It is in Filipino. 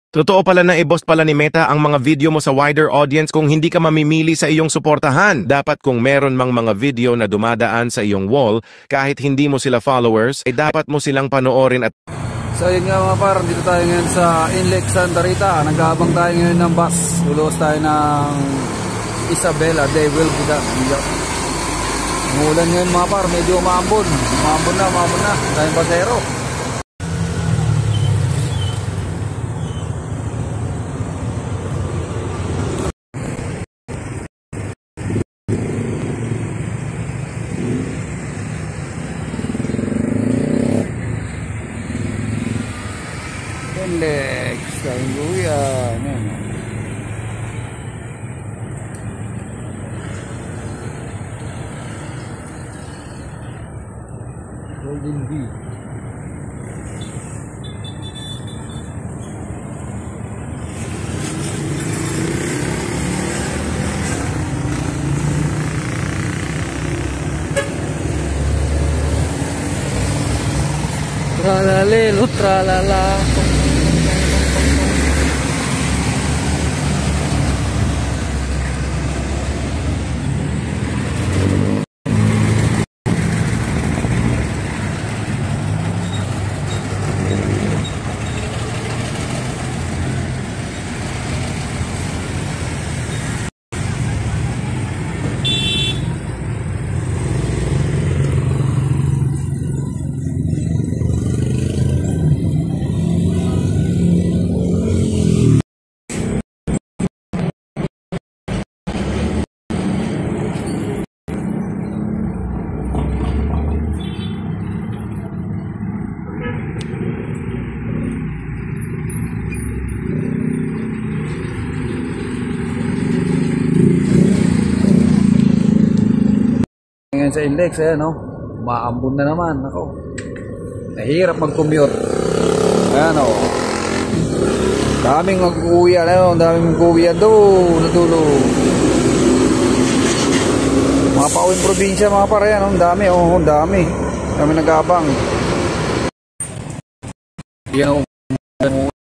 Totoo pala na i-boss pala ni Meta ang mga video mo sa wider audience kung hindi ka mamimili sa iyong suportahan. Dapat kung meron mang mga video na dumadaan sa iyong wall, kahit hindi mo sila followers, ay dapat mo silang panoorin at... So yun nga mga par, dito tayo ngayon sa Inlet Santa Rita. Nag-aabang tayo ngayon ng bus. Ulos tayo ng Isabela de Wilbida. Umulan ngayon mga par, medyo umambon. Umambon na. Tayong basero. Lex, tayong luya. Golden Bee. Tralalelo, tralala. Ngayon sa Inlex, ayan no, maambon na naman ako. Nahirap mag-commute. Ayan o, daming mag-uwian, daming mag-uwian doon, natulog. Mga pauwing probinsya mga pare, ang dami, ang dami. Dami nag-abang. Yan o,